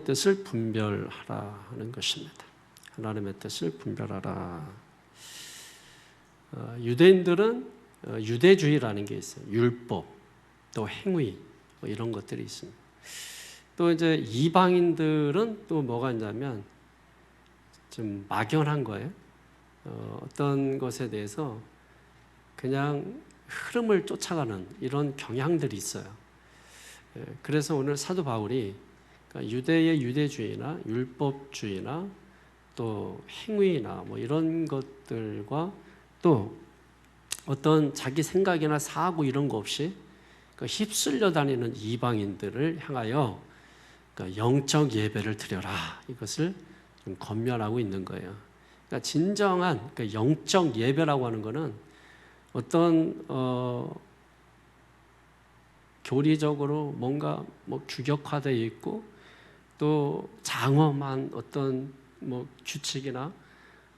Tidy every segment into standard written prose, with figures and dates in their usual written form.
뜻을 분별하라 하는 것입니다. 하나님의 뜻을 분별하라. 유대인들은 유대주의라는 게 있어요. 율법, 또 행위, 뭐 이런 것들이 있습니다. 또 이제 이방인들은 또 뭐가 있냐면 좀 막연한 거예요. 어떤 것에 대해서 그냥 흐름을 쫓아가는 이런 경향들이 있어요. 그래서 오늘 사도 바울이 그러니까 유대의 유대주의나 율법주의나 또 행위나 뭐 이런 것들과 또 어떤 자기 생각이나 사고 이런 거 없이 휩쓸려 다니는 이방인들을 향하여 영적 예배를 드려라, 이것을 좀 권면하고 있는 거예요. 그러니까 진정한 영적 예배라고 하는 것은 어떤 교리적으로 뭔가 뭐 규격화되어 있고 또 장엄한 어떤 뭐 규칙이나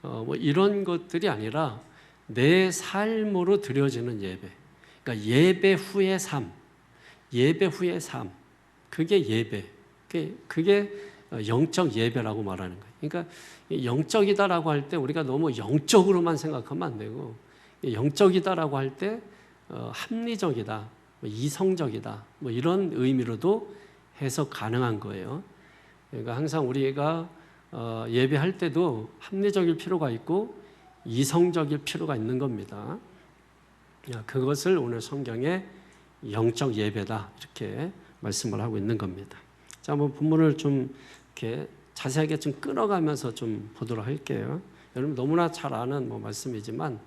뭐 이런 것들이 아니라 내 삶으로 드려지는 예배. 그러니까 예배 후의 삶, 예배 후의 삶, 그게 예배. 그게 영적 예배라고 말하는 거예요. 그러니까 영적이다라고 할 때 우리가 너무 영적으로만 생각하면 안 되고, 영적이다라고 할 때 합리적이다, 이성적이다, 뭐 이런 의미로도 해석 가능한 거예요. 그러니까 항상 우리가 예배할 때도 합리적일 필요가 있고 이성적일 필요가 있는 겁니다. 그것을 오늘 성경에 영적 예배다, 이렇게 말씀을 하고 있는 겁니다. 자, 한번 본문을 좀 이렇게 자세하게 좀 끌어가면서 좀 보도록 할게요. 여러분 너무나 잘 아는 말씀이지만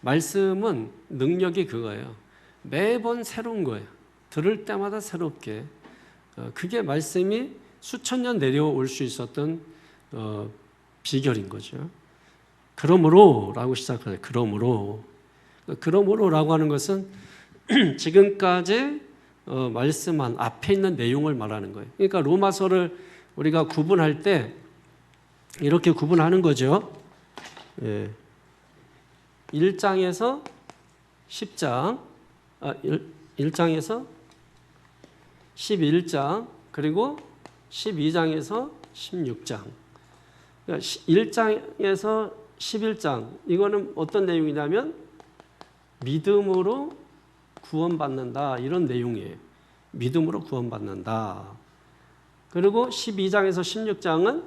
말씀은 능력이 그거예요. 매번 새로운 거예요. 들을 때마다 새롭게. 그게 말씀이 수천 년 내려올 수 있었던 비결인 거죠. 그러므로라고 시작해요. 그러므로라고 하는 것은 지금까지 말씀한 앞에 있는 내용을 말하는 거예요. 그러니까 로마서를 우리가 구분할 때 이렇게 구분하는 거죠. 1장에서 10장, 1장에서 11장, 그리고 12장에서 16장. 1장에서 11장, 이거는 어떤 내용이냐면 믿음으로 구원받는다, 이런 내용이에요. 믿음으로 구원받는다. 그리고 12장에서 16장은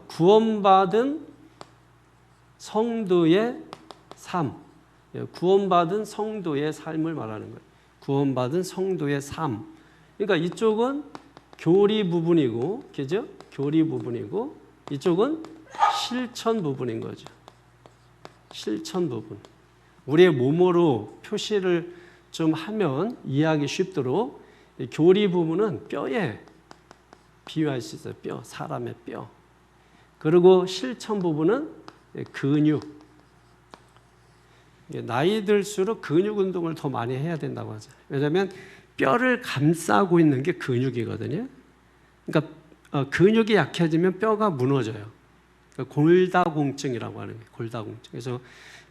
구원받은 성도의 삶, 구원받은 성도의 삶을 말하는 거예요. 구원받은 성도의 삶. 그러니까 이쪽은 교리 부분이고, 그죠? 교리 부분이고, 이쪽은 실천 부분인 거죠. 실천 부분. 우리의 몸으로 표시를 좀 하면 이해하기 쉽도록 교리 부분은 뼈에 비유할 수 있어요. 뼈, 사람의 뼈. 그리고 실천 부분은 근육. 나이 들수록 근육 운동을 더 많이 해야 된다고 하죠. 왜냐하면 뼈를 감싸고 있는 게 근육이거든요. 그러니까 근육이 약해지면 뼈가 무너져요. 그러니까 골다공증이라고 하는 거예요. 골다공증. 그래서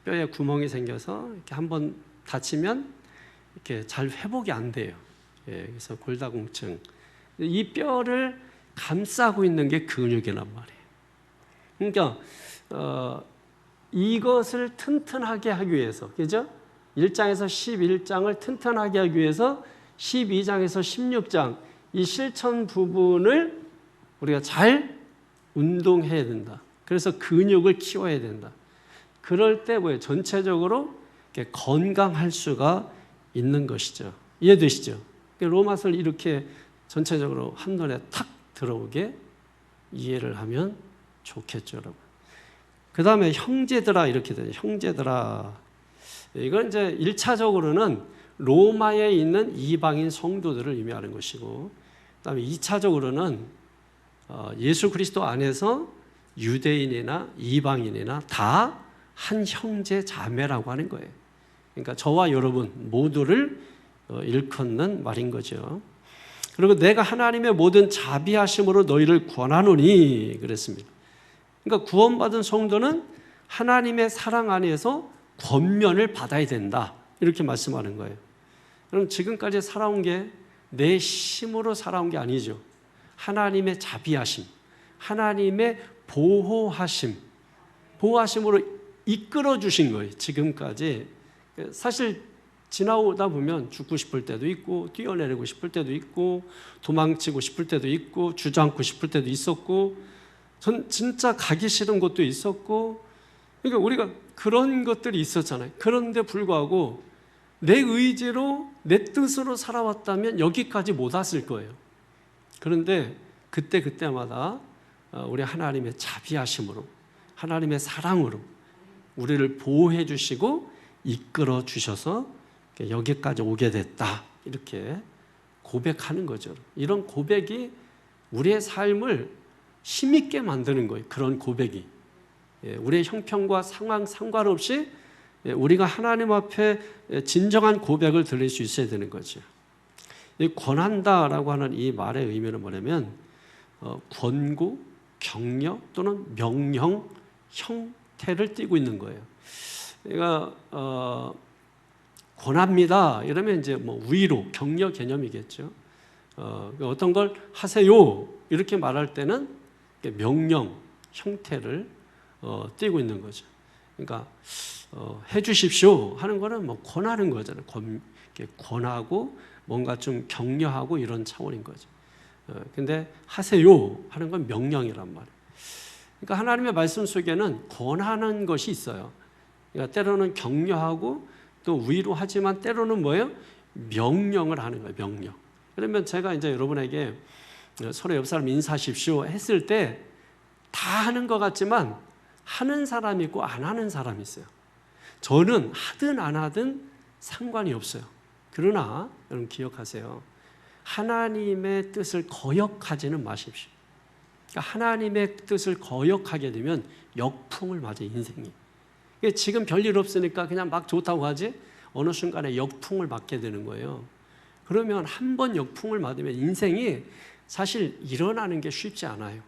뼈에 구멍이 생겨서 이렇게 한번 다치면 이렇게 잘 회복이 안 돼요. 그래서 골다공증. 이 뼈를 감싸고 있는 게 근육이란 말이에요. 그러니까 이것을 튼튼하게 하기 위해서, 그죠? 1장에서 11장을 튼튼하게 하기 위해서 12장에서 16장 이 실천 부분을 우리가 잘 운동해야 된다. 그래서 근육을 키워야 된다. 그럴 때 뭐예요? 전체적으로 이렇게 건강할 수가 있는 것이죠. 이해되시죠? 로마서를 이렇게 전체적으로 한눈에 탁 들어오게 이해를 하면 좋겠죠, 여러분. 그 다음에 형제들아, 이렇게 되죠. 형제들아. 이건 이제 1차적으로는 로마에 있는 이방인 성도들을 의미하는 것이고, 그 다음에 2차적으로는 예수 그리스도 안에서 유대인이나 이방인이나 다 한 형제 자매라고 하는 거예요. 그러니까 저와 여러분 모두를 일컫는 말인 거죠. 그리고 내가 하나님의 모든 자비하심으로 너희를 권하노니 그랬습니다. 그러니까 구원받은 성도는 하나님의 사랑 안에서 권면을 받아야 된다, 이렇게 말씀하는 거예요. 그럼 지금까지 살아온 게 내 힘으로 살아온 게 아니죠. 하나님의 자비하심, 하나님의 보호하심으로 이끌어 주신 거예요. 지금까지. 사실 지나오다 보면 죽고 싶을 때도 있고, 뛰어내리고 싶을 때도 있고, 도망치고 싶을 때도 있고, 주저앉고 싶을 때도 있었고, 전 진짜 가기 싫은 곳도 있었고, 그러니까 우리가 그런 것들이 있었잖아요. 그런데 불구하고 내 의지로, 내 뜻으로 살아왔다면 여기까지 못 왔을 거예요. 그런데 그때마다 우리 하나님의 자비하심으로, 하나님의 사랑으로 우리를 보호해 주시고 이끌어 주셔서 여기까지 오게 됐다, 이렇게 고백하는 거죠. 이런 고백이 우리의 삶을 힘있게 만드는 거예요. 그런 고백이 우리의 형편과 상황 상관없이 우리가 하나님 앞에 진정한 고백을 드릴 수 있어야 되는 거죠. 권한다라고 하는 이 말의 의미는 뭐냐면 권고, 격려 또는 명령 형태를 띠고 있는 거예요. 그러니까 권합니다 이러면 이제 뭐 위로, 격려 개념이겠죠. 어떤 걸 하세요 이렇게 말할 때는 명령 형태를 띠고 있는 거죠. 그러니까 해 주십시오 하는 거는 뭐 권하는 거잖아요. 권하고 뭔가 좀 격려하고 이런 차원인 거죠. 근데 하세요 하는 건 명령이란 말이에요. 그러니까 하나님의 말씀 속에는 권하는 것이 있어요. 그러니까 때로는 격려하고 또 위로하지만 때로는 뭐예요? 명령을 하는 거예요. 명령. 그러면 제가 이제 여러분에게 서로 옆 사람 인사하십시오 했을 때 다 하는 것 같지만 하는 사람이 있고 안 하는 사람이 있어요. 저는 하든 안 하든 상관이 없어요. 그러나 여러분 기억하세요. 하나님의 뜻을 거역하지는 마십시오. 그러니까 하나님의 뜻을 거역하게 되면 역풍을 맞아요. 인생이. 지금 별일 없으니까 그냥 막 좋다고 하지 어느 순간에 역풍을 맞게 되는 거예요. 그러면 한 번 역풍을 맞으면 인생이 사실 일어나는 게 쉽지 않아요.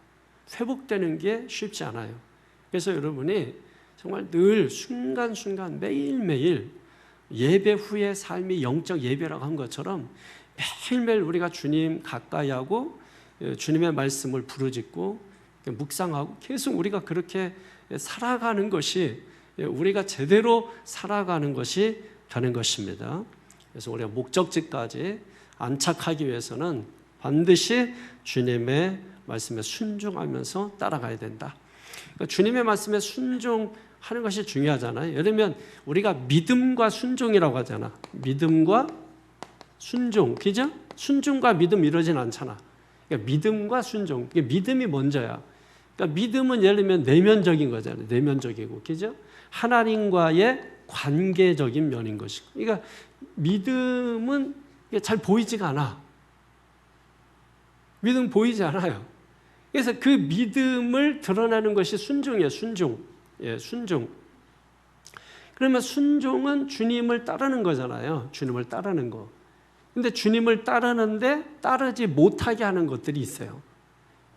회복되는 게 쉽지 않아요. 그래서 여러분이 정말 늘 순간순간 매일매일 예배 후의 삶이 영적 예배라고 한 것처럼 매일매일 우리가 주님 가까이 하고 주님의 말씀을 부르짖고 묵상하고 계속 우리가 그렇게 살아가는 것이, 우리가 제대로 살아가는 것이 되는 것입니다. 그래서 우리가 목적지까지 안착하기 위해서는 반드시 주님의 말씀에 순종하면서 따라가야 된다. 그러니까 주님의 말씀에 순종하는 것이 중요하잖아요. 예를 들면 우리가 믿음과 순종이라고 하잖아. 믿음과 순종, 그죠? 순종과 믿음 이러진 않잖아. 그러니까 믿음과 순종, 믿음이 먼저야. 그러니까 믿음은 예를 들면 내면적인 거잖아요. 내면적이고, 그죠? 하나님과의 관계적인 면인 것이고. 그러니까 믿음은 잘 보이지가 않아. 믿음 보이지 않아요. 그래서 그 믿음을 드러내는 것이 순종이에요. 순종. 예, 순종. 그러면 순종은 주님을 따르는 거잖아요. 주님을 따르는 거. 근데 주님을 따르는데 따르지 못하게 하는 것들이 있어요.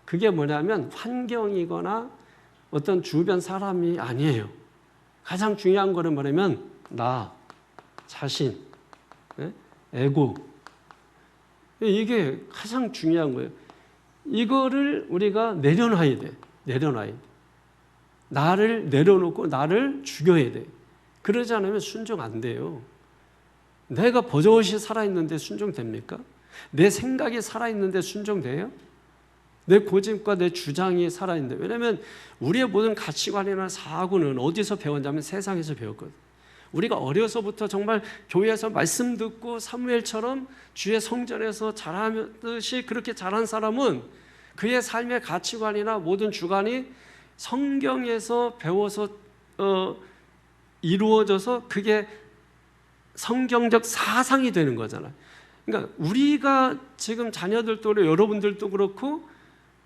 그게 뭐냐면 환경이거나 어떤 주변 사람이 아니에요. 가장 중요한 거는 뭐냐면 나, 자신, 에고. 이게 가장 중요한 거예요. 이거를 우리가 내려놔야 돼. 내려놔야 돼. 나를 내려놓고 나를 죽여야 돼. 그러지 않으면 순종 안 돼요. 내가 버젓이 살아있는데 순종됩니까? 내 생각이 살아있는데 순종돼요? 내 고집과 내 주장이 살아있는데. 왜냐하면 우리의 모든 가치관이나 사고는 어디서 배웠냐면 세상에서 배웠거든. 우리가 어려서부터 정말 교회에서 말씀 듣고 사무엘처럼 주의 성전에서 자라듯이 그렇게 자란 사람은 그의 삶의 가치관이나 모든 주관이 성경에서 배워서 이루어져서 그게 성경적 사상이 되는 거잖아요. 그러니까 우리가 지금 자녀들도 그렇고 여러분들도 그렇고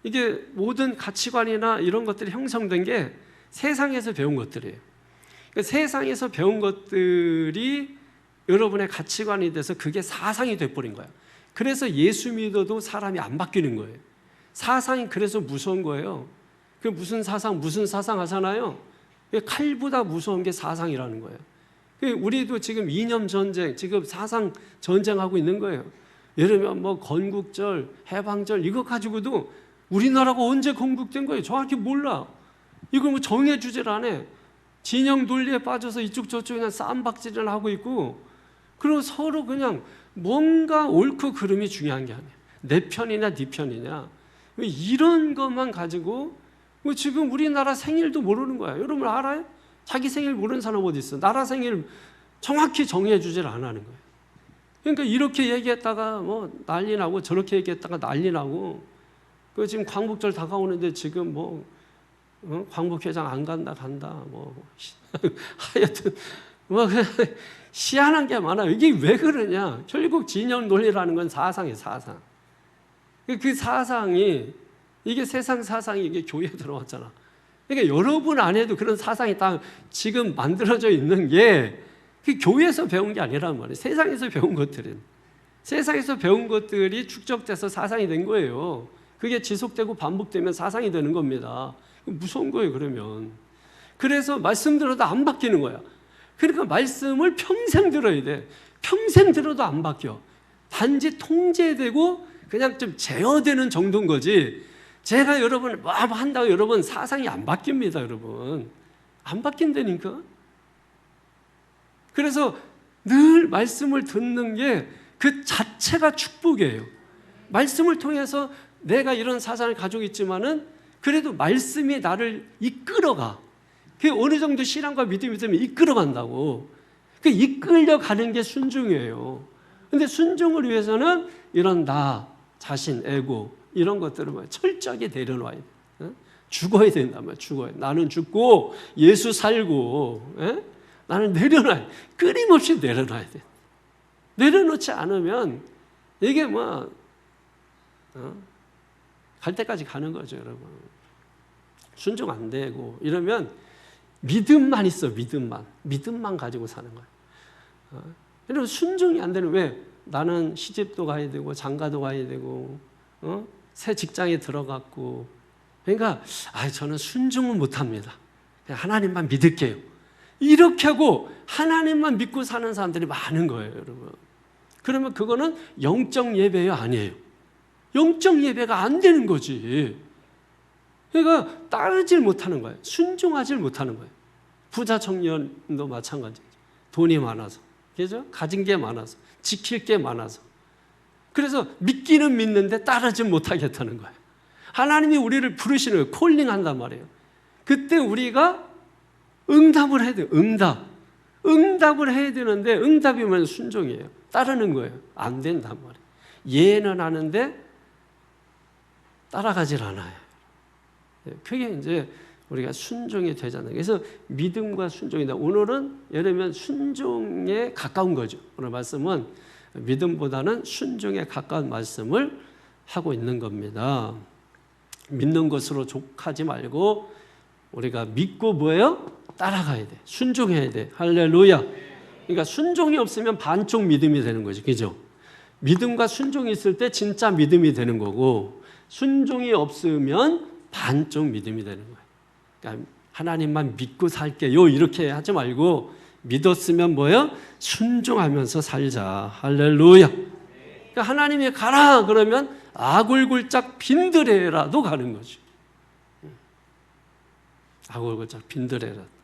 이게 모든 가치관이나 이런 것들이 형성된 게 세상에서 배운 것들이에요. 그러니까 세상에서 배운 것들이 여러분의 가치관이 돼서 그게 사상이 돼버린 거야. 그래서 예수 믿어도 사람이 안 바뀌는 거예요. 사상이 그래서 무서운 거예요. 그 무슨 사상 하잖아요. 칼보다 무서운 게 사상이라는 거예요. 우리도 지금 이념 전쟁, 지금 사상 전쟁하고 있는 거예요. 예를 들면 뭐 건국절, 해방절 이거 가지고도 우리나라가 언제 건국된 거예요? 정확히 몰라. 이걸 뭐 정해주질 않아. 진영 논리에 빠져서 이쪽 저쪽 그냥 쌈박질을 하고 있고, 그리고 서로 그냥 뭔가 옳고 그름이 중요한 게 아니야. 내 편이냐 네 편이냐 이런 것만 가지고 지금 우리나라 생일도 모르는 거야. 여러분 알아요? 자기 생일 모르는 사람 어디 있어? 나라 생일 정확히 정해주질 안 하는 거예요. 그러니까 이렇게 얘기했다가 뭐 난리 나고 저렇게 얘기했다가 난리 나고, 그 지금 광복절 다가오는데 지금 뭐 광복회장 안 간다 뭐 하여튼 뭐 희한한 게 많아요. 이게 왜 그러냐? 결국 진영 논리라는 건 사상이에요, 사상. 그 사상이 이게 세상 사상이 이게 교회에 들어왔잖아. 그러니까 여러분 안에도 그런 사상이 딱 지금 만들어져 있는 게 그 교회에서 배운 게 아니란 말이에요. 세상에서 배운 것들은. 세상에서 배운 것들이 축적돼서 사상이 된 거예요. 그게 지속되고 반복되면 사상이 되는 겁니다. 무서운 거예요, 그러면. 그래서 말씀 들어도 안 바뀌는 거야. 그러니까 말씀을 평생 들어야 돼. 평생 들어도 안 바뀌어. 단지 통제되고 그냥 좀 제어되는 정도인 거지. 제가 여러분 뭐 한다고 여러분 사상이 안 바뀝니다, 여러분. 안 바뀐다니까. 그래서 늘 말씀을 듣는 게 그 자체가 축복이에요. 말씀을 통해서 내가 이런 사상을 가지고 있지만은 그래도 말씀이 나를 이끌어가. 그게 어느 정도 신앙과 믿음이 되면 이끌어간다고. 그 이끌려가는 게 순종이에요. 근데 순종을 위해서는 이런 나 자신, 에고 이런 것들을 철저하게 내려놔야 돼. 죽어야 된단 말이야. 죽어야. 나는 죽고 예수 살고, 나는 내려놔야 돼. 끊임없이 내려놔야 돼. 내려놓지 않으면 이게 뭐 갈 때까지 가는 거죠, 여러분. 순종 안 되고 이러면 믿음만 있어, 믿음만 가지고 사는 거예요. 여러분 순종이 안 되는, 왜? 나는 시집도 가야 되고 장가도 가야 되고 새 직장에 들어갔고, 그러니까 저는 순종은 못합니다. 그냥 하나님만 믿을게요. 이렇게 하고 하나님만 믿고 사는 사람들이 많은 거예요, 여러분. 그러면 그거는 영적 예배요, 아니에요. 영적 예배가 안 되는 거지. 그러니까 따르질 못하는 거예요. 순종하질 못하는 거예요. 부자 청년도 마찬가지죠. 돈이 많아서, 그죠? 가진 게 많아서, 지킬 게 많아서. 그래서 믿기는 믿는데 따르지 못하겠다는 거예요. 하나님이 우리를 부르시는 거예요. 콜링한단 말이에요. 그때 우리가 응답을 해야 돼요. 응답을 해야 되는데 응답이면 순종이에요. 따르는 거예요. 안 된단 말이에요. 이해는 하는데 따라가질 않아요. 그게 이제 우리가 순종이 되잖아요. 그래서 믿음과 순종이다. 오늘은 예를 들면 순종에 가까운 거죠. 오늘 말씀은 믿음보다는 순종에 가까운 말씀을 하고 있는 겁니다. 믿는 것으로 족하지 말고 우리가 믿고 뭐예요? 따라가야 돼. 순종해야 돼. 할렐루야. 그러니까 순종이 없으면 반쪽 믿음이 되는 거죠. 그죠? 믿음과 순종이 있을 때 진짜 믿음이 되는 거고, 순종이 없으면 반쪽 믿음이 되는 거예요. 그러니까 하나님만 믿고 살게요 이렇게 하지 말고, 믿었으면 뭐예요? 순종하면서 살자. 할렐루야. 그러니까 하나님이 가라 그러면 아굴굴짝 빈들에라도 가는 거죠. 아굴굴짝 빈들에라도.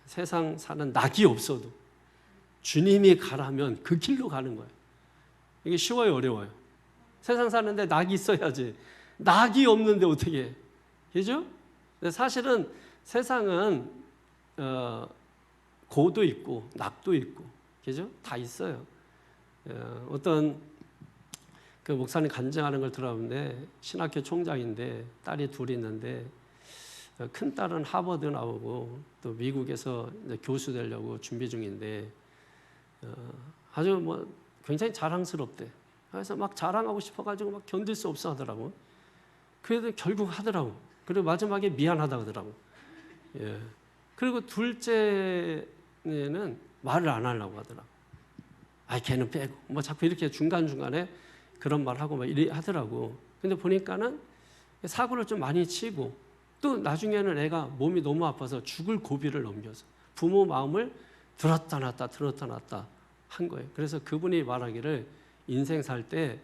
세상 사는 낙이 없어도 주님이 가라면 그 길로 가는 거예요. 이게 쉬워요, 어려워요? 세상 사는데 낙이 있어야지. 낙이 없는데 어떻게 해? 그죠? 사실은 세상은 고도 있고 낙도 있고, 그죠? 다 있어요. 어떤 그 목사님 간증하는 걸 들어보는데, 신학교 총장인데 딸이 둘이 있는데, 큰 딸은 하버드 나오고 또 미국에서 이제 교수 되려고 준비 중인데 아주 뭐 굉장히 자랑스럽대. 그래서 막 자랑하고 싶어가지고 막 견딜 수 없어 하더라고. 그래도 결국 하더라고. 그리고 마지막에 미안하다 하더라고. 예. 그리고 둘째는 말을 안 하려고 하더라고. 걔는 빼고 뭐 자꾸 이렇게 중간중간에 그런 말 하고 막 이래 하더라고. 근데 보니까는 사고를 좀 많이 치고, 또 나중에는 애가 몸이 너무 아파서 죽을 고비를 넘겨서 부모 마음을 들었다 놨다 한 거예요. 그래서 그분이 말하기를 인생 살 때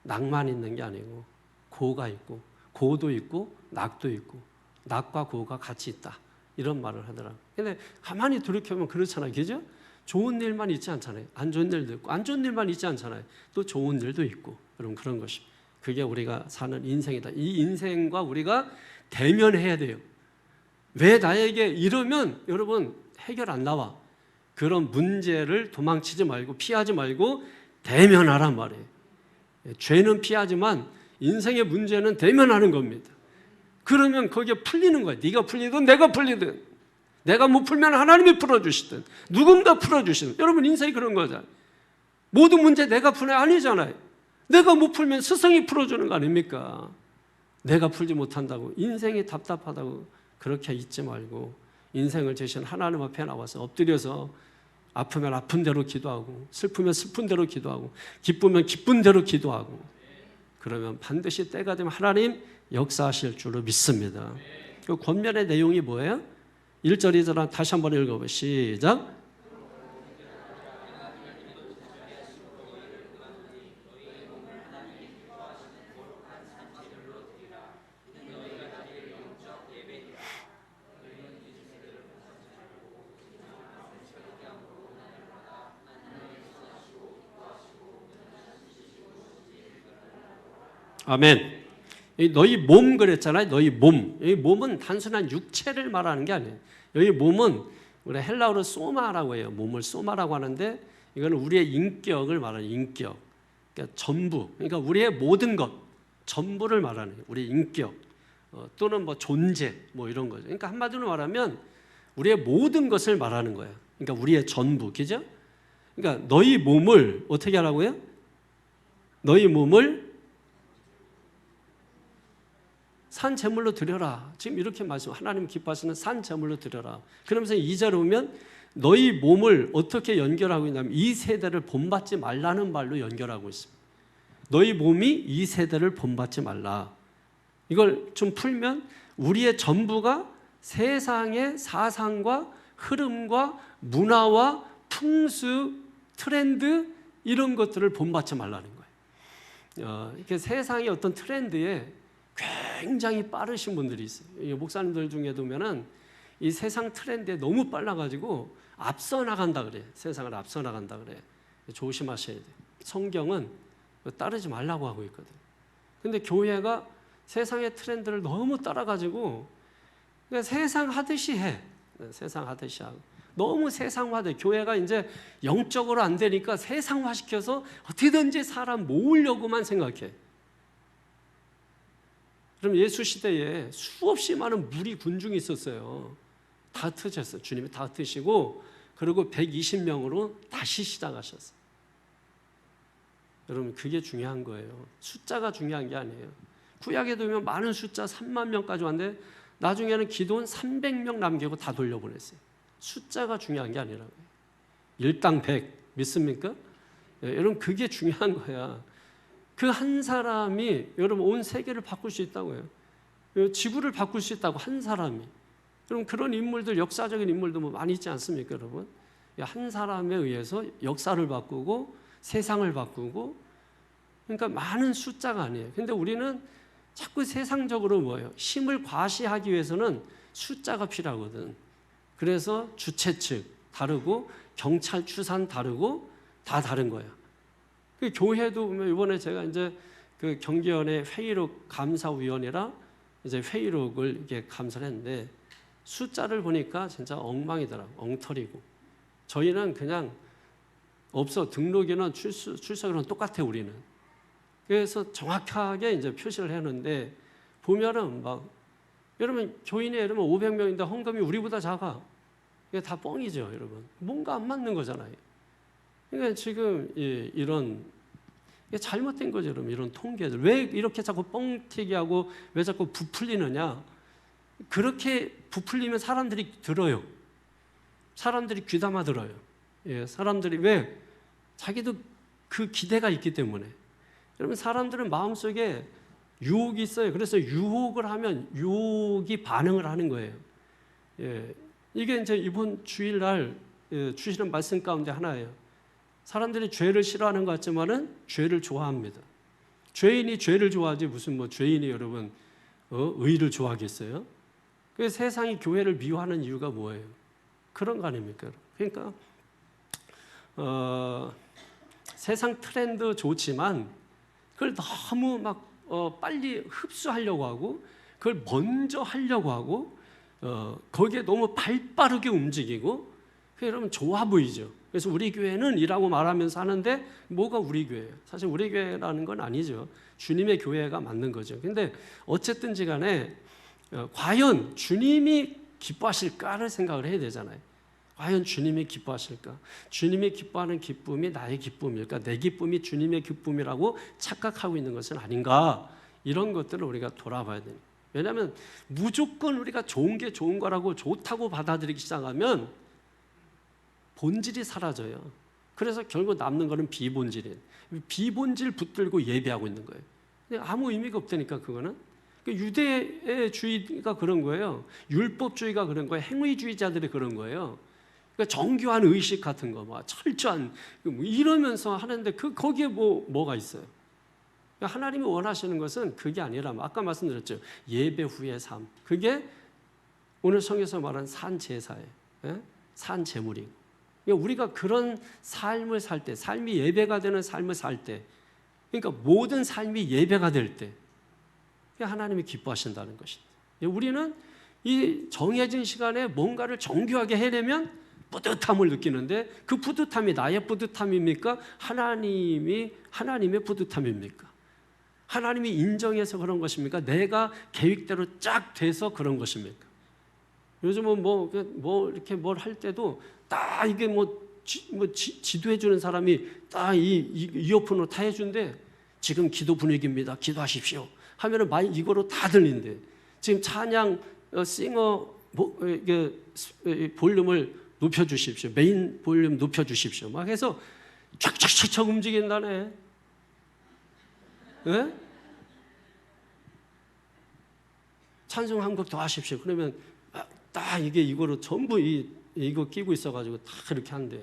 낙만 있는 게 아니고 고가 있고 고도 있고 낙도 있고 낙과 고가 같이 있다. 이런 말을 하더라고요. 근데 가만히 돌이켜보면 그렇잖아요. 그죠? 좋은 일만 있지 않잖아요. 안 좋은 일도 있고 안 좋은 일만 있지 않잖아요. 또 좋은 일도 있고 여러분 그런 것이 그게 우리가 사는 인생이다. 이 인생과 우리가 대면해야 돼요. 왜 나에게 이러면 여러분 해결 안 나와. 그런 문제를 도망치지 말고 피하지 말고 대면하란 말이에요. 죄는 피하지만 인생의 문제는 대면하는 겁니다. 그러면 거기에 풀리는 거야. 네가 풀리든 내가 풀리든 내가 못 풀면 하나님이 풀어주시든 누군가 풀어주시든 여러분 인생이 그런 거잖아요. 모든 문제 내가 푸는 아니잖아요. 내가 못 풀면 스승이 풀어주는 거 아닙니까? 내가 풀지 못한다고 인생이 답답하다고 그렇게 잊지 말고 인생을 주신 하나님 앞에 나와서 엎드려서 아프면 아픈 대로 기도하고 슬프면 슬픈 대로 기도하고 기쁘면 기쁜 대로 기도하고 그러면 반드시 때가 되면 하나님 역사하실 줄로 믿습니다. 그 권면의 내용이 뭐예요? 1절 2절 다시 한번 읽어보세요. 시작. 아멘. 너희 몸 그랬잖아요. 너희 몸. 이 몸은 단순한 육체를 말하는 게 아니에요. 여기 몸은 우리 헬라어로 소마라고 해요. 몸을 소마라고 하는데 이거는 우리의 인격을 말하는 인격. 그러니까 전부. 그러니까 우리의 모든 것, 전부를 말하는 거예요. 우리의 인격 또는 뭐 존재 뭐 이런 거죠. 그러니까 한마디로 말하면 우리의 모든 것을 말하는 거예요. 그러니까 우리의 전부, 그죠? 그러니까 너희 몸을 어떻게 하라고요? 너희 몸을 산 제물로 드려라. 지금 이렇게 말씀 하나님 기뻐하시는 산 제물로 드려라. 그러면서 2절에 보면 너희 몸을 어떻게 연결하고 있냐면 이 세대를 본받지 말라는 말로 연결하고 있습니다. 너희 몸이 이 세대를 본받지 말라. 이걸 좀 풀면 우리의 전부가 세상의 사상과 흐름과 문화와 풍수, 트렌드 이런 것들을 본받지 말라는 거예요. 이렇게 세상의 어떤 트렌드에 굉장히 빠르신 분들이 있어요. 목사님들 중에도 보면은 이 세상 트렌드에 너무 빨라가지고 앞서 나간다 그래. 세상을 앞서 나간다 그래. 조심하셔야 돼요. 성경은 따르지 말라고 하고 있거든. 근데 교회가 세상의 트렌드를 너무 따라가지고 그러니까 세상 하듯이 해. 세상 하듯이 하고. 너무 세상화돼. 교회가 이제 영적으로 안 되니까 세상화 시켜서 어떻게든지 사람 모으려고만 생각해. 그럼 예수 시대에 수없이 많은 무리 군중이 있었어요. 다 흩으셨어요. 주님이 다 흩으시고 그리고 120명으로 다시 시작하셨어요. 여러분 그게 중요한 거예요. 숫자가 중요한 게 아니에요. 구약에 보면 많은 숫자 3만 명까지 왔는데 나중에는 기도원 300명 남기고 다 돌려보냈어요. 숫자가 중요한 게 아니라고요. 일당 100 믿습니까? 여러분 그게 중요한 거야. 그 한 사람이 여러분 온 세계를 바꿀 수 있다고요. 지구를 바꿀 수 있다고 한 사람이. 그럼 그런 인물들 역사적인 인물도 뭐 많이 있지 않습니까, 여러분? 한 사람에 의해서 역사를 바꾸고 세상을 바꾸고 그러니까 많은 숫자가 아니에요. 근데 우리는 자꾸 세상적으로 뭐예요? 힘을 과시하기 위해서는 숫자가 필요하거든. 그래서 주최 측 다르고 경찰 추산 다르고 다 다른 거예요. 그 교회도 보면 이번에 제가 이제 그 경기원의 회의록 감사위원이라 이제 회의록을 이렇게 감사를 했는데 숫자를 보니까 진짜 엉망이더라고. 엉터리고. 저희는 그냥 없어. 등록이나 출석이랑 똑같아 우리는. 그래서 정확하게 이제 표시를 했는데 보면은 막 여러분 교인이 여러분 500명인데 헌금이 우리보다 작아. 이게 다 뻥이죠, 여러분. 뭔가 안 맞는 거잖아요. 그러니까 지금 이런 이게 잘못된 거죠, 여러분. 이런 통계들 왜 이렇게 자꾸 뻥튀기 하고 왜 자꾸 부풀리느냐? 그렇게 부풀리면 사람들이 들어요. 사람들이 귀담아 들어요. 사람들이 왜 자기도 그 기대가 있기 때문에. 여러분 사람들은 마음속에 유혹이 있어요. 그래서 유혹을 하면 유혹이 반응을 하는 거예요. 이게 이제 이번 주일날 주시는 말씀 가운데 하나예요. 사람들이 죄를 싫어하는 것 같지만은 죄를 좋아합니다. 죄인이 죄를 좋아하지 무슨 뭐 죄인이 여러분 의를 좋아하겠어요? 그 세상이 교회를 미워하는 이유가 뭐예요? 그런 거 아닙니까? 그러니까 세상 트렌드 좋지만 그걸 너무 막 빨리 흡수하려고 하고 그걸 먼저 하려고 하고 거기에 너무 발빠르게 움직이고 그러면 좋아 보이죠. 그래서 우리 교회는 이라고 말하면서 하는데 뭐가 우리 교회예요? 사실 우리 교회라는 건 아니죠. 주님의 교회가 맞는 거죠. 근데 어쨌든지 간에 과연 주님이 기뻐하실까를 생각을 해야 되잖아요. 과연 주님이 기뻐하실까? 주님이 기뻐하는 기쁨이 나의 기쁨일까? 내 기쁨이 주님의 기쁨이라고 착각하고 있는 것은 아닌가? 이런 것들을 우리가 돌아봐야 돼요. 왜냐하면 무조건 우리가 좋은 게 좋은 거라고 좋다고 받아들이기 시작하면 본질이 사라져요. 그래서 결국 남는 거는 비본질이에요. 비본질 붙들고 예배하고 있는 거예요. 근데 아무 의미가 없다니까 그거는. 유대주의가 그런 거예요. 율법주의가 그런 거예요. 행위주의자들이 그런 거예요. 그러니까 정교한 의식 같은 거, 막 철저한 이러면서 하는데 거기에 뭐가 있어요? 그러니까 하나님이 원하시는 것은 그게 아니라 아까 말씀드렸죠. 예배 후의 삶. 그게 오늘 성경에서 말하는 산 제사예요. 산 제물이고. 그러니까 우리가 그런 삶을 살 때, 삶이 예배가 되는 삶을 살 때, 그러니까 모든 삶이 예배가 될 때, 하나님이 기뻐하신다는 것입니다. 우리는 이 정해진 시간에 뭔가를 정교하게 해내면 뿌듯함을 느끼는데 그 뿌듯함이 나의 뿌듯함입니까? 하나님의 뿌듯함입니까? 하나님이 인정해서 그런 것입니까? 내가 계획대로 쫙 돼서 그런 것입니까? 요즘은 이렇게 뭘 할 때도 딱 이게 지도해 주는 사람이 딱 이어폰으로 다 해준대. 지금 기도 분위기입니다. 기도하십시오. 하면은 이거로 다 들린대. 지금 찬양 싱어 볼륨을 높여주십시오. 메인 볼륨 높여주십시오. 막 해서 촥촥촥 움직인다네. 네? 찬송 한 곡 더 하십시오. 그러면 딱 이거로 전부 이거 끼고 있어가지고 다 그렇게 한대.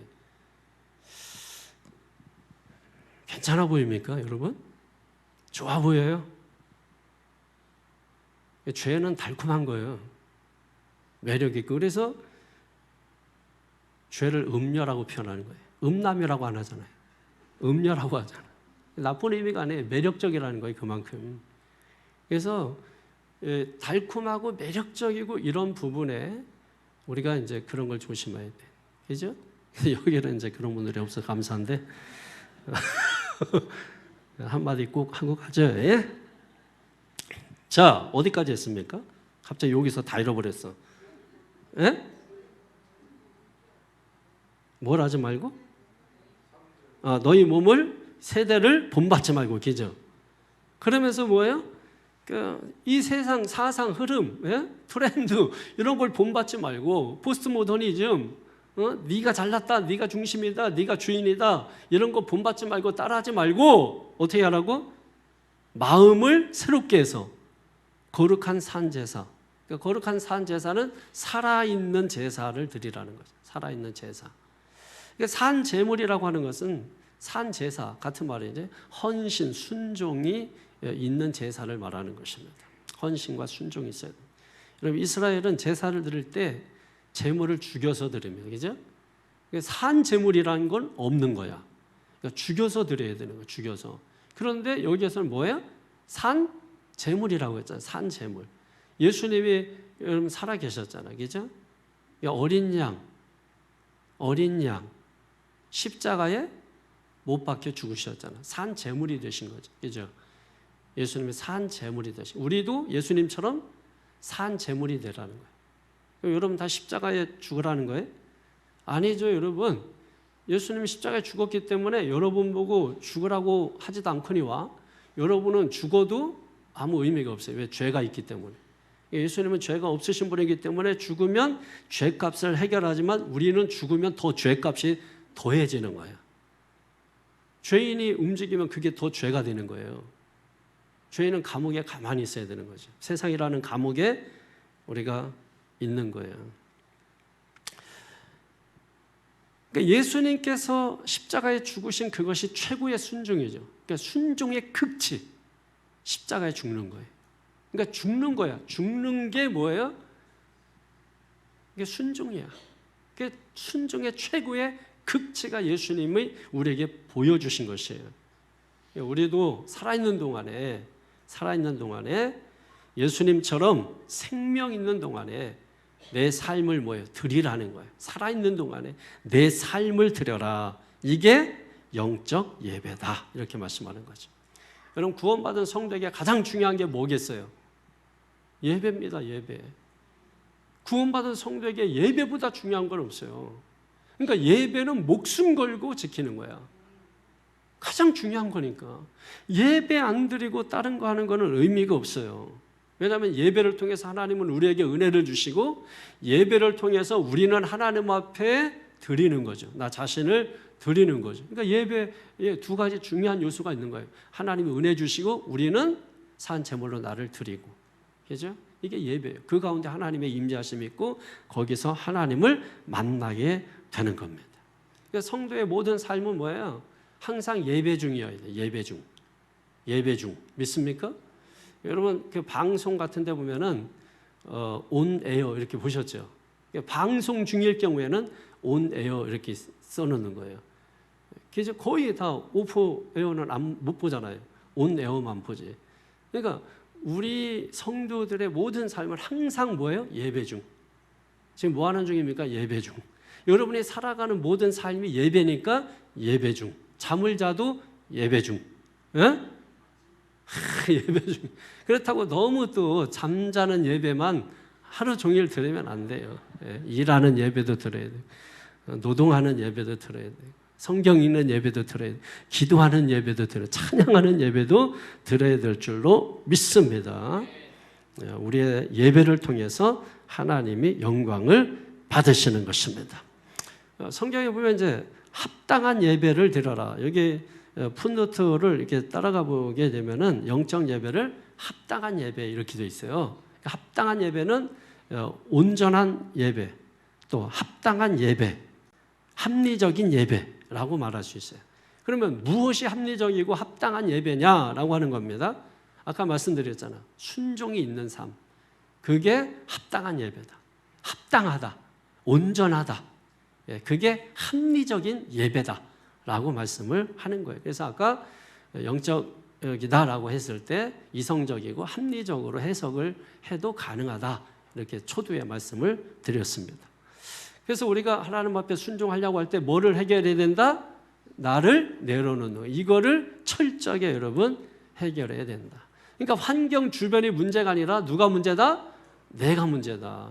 괜찮아 보입니까, 여러분? 좋아 보여요? 죄는 달콤한 거예요. 매력 있고. 그래서 죄를 음녀라고 표현하는 거예요. 음남이라고 안 하잖아요. 음녀라고 하잖아요. 나쁜 의미가 아니에요. 매력적이라는 거예요, 그만큼. 그래서 달콤하고 매력적이고 이런 부분에 우리가 이제 그런 걸 조심해야 돼. 그죠? 여기는 이제 그런 분들이 없어서 감사한데 한마디 꼭 하고 가죠. 예? 자, 어디까지 했습니까? 갑자기 여기서 다 잃어버렸어. 예? 뭘 하지 말고? 너희 몸을 세대를 본받지 말고, 그죠? 그러면서 뭐예요? 이 세상 사상 흐름, 예? 트렌드 이런 걸 본받지 말고 포스트 모더니즘, 네가 잘났다, 네가 중심이다, 네가 주인이다 이런 거 본받지 말고 따라하지 말고 어떻게 하라고? 마음을 새롭게 해서 거룩한 산제사. 그러니까 거룩한 산제사는 살아있는 제사를 드리라는 거죠. 살아있는 제사. 그러니까 산제물이라고 하는 것은 산제사 같은 말이죠. 헌신, 순종이 있는 제사를 말하는 것입니다. 헌신과 순종이 있어야 돼요. 여러분 이스라엘은 제사를 드릴 때 제물을 죽여서 드립니다. 그죠? 산제물이라는 건 없는 거야. 그러니까 죽여서 드려야 되는 거야. 죽여서. 그런데 여기에서는 뭐예요? 산제물이라고 했잖아요. 산제물. 예수님이 여러분 살아 계셨잖아요. 그죠? 어린 양 십자가에 못 박혀 죽으셨잖아요. 산제물이 되신 거죠. 그죠? 예수님이 산제물이 되신. 우리도 예수님처럼 산제물이 되라는 거예요. 여러분 다 십자가에 죽으라는 거예요? 아니죠, 여러분. 예수님이 십자가에 죽었기 때문에 여러분 보고 죽으라고 하지도 않거니와 여러분은 죽어도 아무 의미가 없어요. 왜? 죄가 있기 때문에. 예수님은 죄가 없으신 분이기 때문에 죽으면 죄값을 해결하지만 우리는 죽으면 더 죄값이 더해지는 거예요. 죄인이 움직이면 그게 더 죄가 되는 거예요. 죄인은 감옥에 가만히 있어야 되는 거죠. 세상이라는 감옥에 우리가 있는 거예요. 그러니까 예수님께서 십자가에 죽으신 그것이 최고의 순종이죠. 그러니까 순종의 극치, 십자가에 죽는 거예요. 그러니까 죽는 거야. 죽는 게 뭐예요? 이게 순종이야. 그 순종의 최고의 극치가 예수님이 우리에게 보여주신 것이에요. 우리도 살아있는 동안에 예수님처럼 생명 있는 동안에 내 삶을 뭐예요? 드리라는 거예요. 살아있는 동안에 내 삶을 드려라. 이게 영적 예배다. 이렇게 말씀하는 거죠. 여러분, 구원받은 성도에게 가장 중요한 게 뭐겠어요? 예배입니다. 예배. 구원받은 성도에게 예배보다 중요한 건 없어요. 그러니까 예배는 목숨 걸고 지키는 거야. 가장 중요한 거니까. 예배 안 드리고 다른 거 하는 거는 의미가 없어요. 왜냐하면 예배를 통해서 하나님은 우리에게 은혜를 주시고 예배를 통해서 우리는 하나님 앞에 드리는 거죠. 나 자신을 드리는 거죠. 그러니까 예배에 두 가지 중요한 요소가 있는 거예요. 하나님이 은혜 주시고 우리는 산 제물로 나를 드리고. 그죠? 이게 예배예요. 그 가운데 하나님의 임재하심이 있고 거기서 하나님을 만나게 되는 겁니다. 그러니까 성도의 모든 삶은 뭐예요? 항상 예배 중이어야 돼요. 예배 중. 믿습니까? 여러분, 그 방송 같은 데 보면은 온 에어 이렇게 보셨죠? 방송 중일 경우에는 온 에어 이렇게 써놓는 거예요. 그래서 거의 다 오프 에어는 못 보잖아요. 온 에어만 보지. 그러니까 우리 성도들의 모든 삶은 항상 뭐예요? 예배 중. 지금 뭐 하는 중입니까? 예배 중. 여러분이 살아가는 모든 삶이 예배니까 예배 중. 잠을 자도 예배 중. 예? 예배 중. 그렇다고 너무 또 잠자는 예배만 하루 종일 들으면 안 돼요. 예? 일하는 예배도 들어야 돼요. 노동하는 예배도 들어야 돼요. 성경 읽는 예배도 들어야 돼요. 기도하는 예배도 들어야 돼요. 찬양하는 예배도 들어야 될 줄로 믿습니다. 우리의 예배를 통해서 하나님이 영광을 받으시는 것입니다. 성경에 보면 이제 합당한 예배를 드려라. 여기 풋노트를 이렇게 따라가 보게 되면은 영적 예배를 합당한 예배 이렇게 되어 있어요. 합당한 예배는 온전한 예배, 또 합당한 예배, 합리적인 예배라고 말할 수 있어요. 그러면 무엇이 합리적이고 합당한 예배냐라고 하는 겁니다. 아까 말씀드렸잖아. 순종이 있는 삶. 그게 합당한 예배다. 합당하다. 온전하다. 그게 합리적인 예배다라고 말씀을 하는 거예요. 그래서 아까 영적이다라고 했을 때 이성적이고 합리적으로 해석을 해도 가능하다. 이렇게 초두의 말씀을 드렸습니다. 그래서 우리가 하나님 앞에 순종하려고 할 때 뭐를 해결해야 된다? 나를 내려놓는 거. 이거를 철저하게 여러분 해결해야 된다. 그러니까 환경 주변이 문제가 아니라 누가 문제다? 내가 문제다.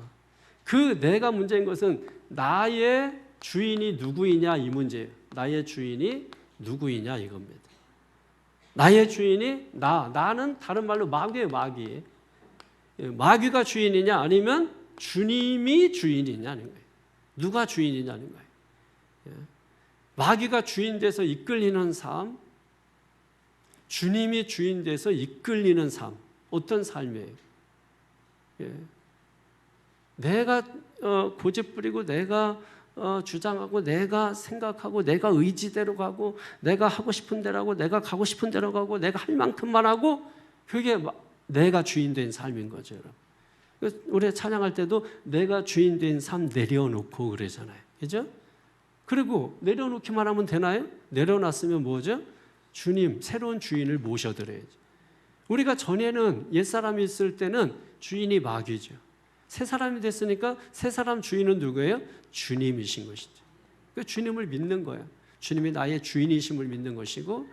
그 내가 문제인 것은 나의 주인이 누구이냐 이 문제예요. 나의 주인이 누구이냐 이겁니다. 나의 주인이 나는 다른 말로 마귀예요. 마귀. 마귀가 주인이냐 아니면 주님이 주인이냐는 거예요. 누가 주인이냐는 거예요. 마귀가 주인 돼서 이끌리는 삶, 주님이 주인 돼서 이끌리는 삶, 어떤 삶이에요? 내가 고집부리고 내가 주장하고 내가 생각하고 내가 의지대로 가고 내가 하고 싶은 대로 하고 내가 가고 싶은 대로 가고 내가 할 만큼만 하고 그게 내가 주인 된 삶인 거죠. 우리 찬양할 때도 내가 주인 된 삶 내려놓고 그러잖아요. 그죠? 그리고 내려놓기만 하면 되나요? 내려놨으면 뭐죠? 주님, 새로운 주인을 모셔드려야죠. 우리가 전에는 옛사람이 있을 때는 주인이 마귀죠. 새 사람이 됐으니까 새 사람 주인은 누구예요? 주님이신 것이죠. 그 주님을 믿는 거예요. 주님이 나의 주인이심을 믿는 것이고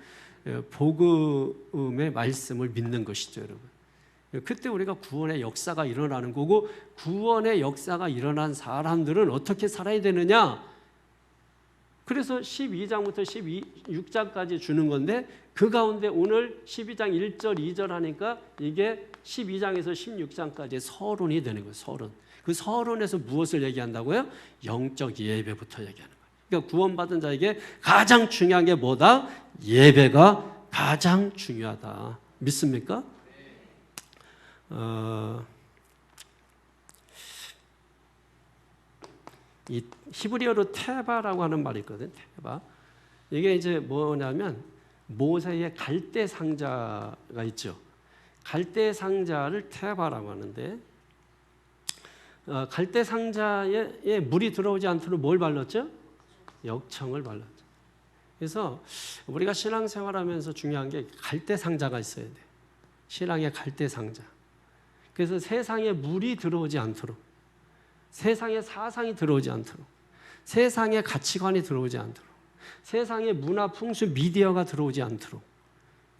복음의 말씀을 믿는 것이죠, 여러분. 그때 우리가 구원의 역사가 일어나는 거고 구원의 역사가 일어난 사람들은 어떻게 살아야 되느냐? 그래서 12장부터 16장까지 주는 건데 그 가운데 오늘 12장 1절, 2절 하니까 이게 12장에서 16장까지 서론이 되는 거예요. 서론. 그 서론에서 무엇을 얘기한다고요? 영적 예배부터 얘기하는 거예요. 그러니까 구원받은 자에게 가장 중요한 게 뭐다? 예배가 가장 중요하다. 믿습니까? 이 히브리어로 테바라고 하는 말이 있거든. 테바. 이게 이제 뭐냐면 모세의 갈대 상자가 있죠. 갈대 상자를 테바라고 하는데 갈대 상자에 물이 들어오지 않도록 뭘 발랐죠? 역청을 발랐죠. 그래서 우리가 신앙생활하면서 중요한 게 갈대 상자가 있어야 돼. 신앙의 갈대 상자. 그래서 세상에 물이 들어오지 않도록, 세상의 사상이 들어오지 않도록, 세상의 가치관이 들어오지 않도록, 세상의 문화, 풍수, 미디어가 들어오지 않도록.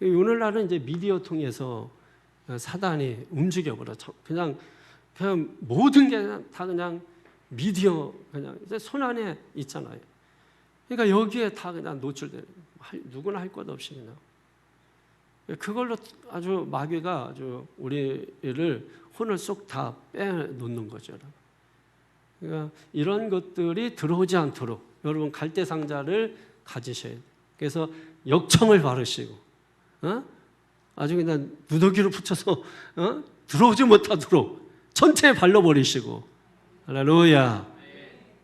오늘날은 이제 미디어 통해서 사단이 움직여버려. 그냥 모든 게 다 그냥 미디어 그냥 손 안에 있잖아요. 그러니까 여기에 다 그냥 노출되는, 누구나 할 것 없이 그냥. 그걸로 아주 마귀가 아주 우리를 혼을 쏙 다 빼놓는 거죠. 그러니까 이런 것들이 들어오지 않도록 여러분 갈대 상자를 가지셔야 돼요. 그래서 역청을 바르시고, 아주 그냥 누더기로 붙여서 들어오지 못하도록 전체에 발라버리시고, 할렐루야.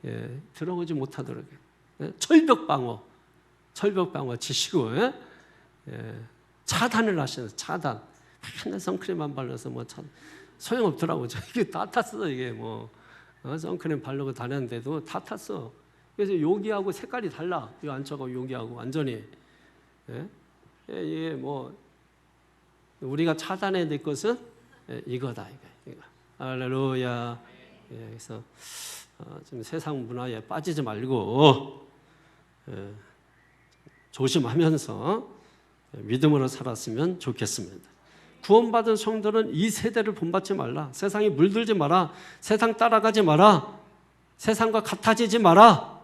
예, 들어오지 못하도록 철벽 방어 지시고, 차단을 하시는 차단. 맨날 선크림만 발라서 뭐 소용없더라고. 이게 다 탔어. 이게 뭐 선크림 바르고 다녔는데도 다 탔어. 그래서 여기하고 색깔이 달라. 이 안쪽하고 여기하고 완전히. 이게 뭐 우리가 차단해야 될 것은 이거다. 이거. 할렐루야. 그래서 좀 세상 문화에 빠지지 말고 조심하면서 믿음으로 살았으면 좋겠습니다. 구원받은 성도는 이 세대를 본받지 말라. 세상에 물들지 마라. 세상 따라가지 마라. 세상과 같아지지 마라.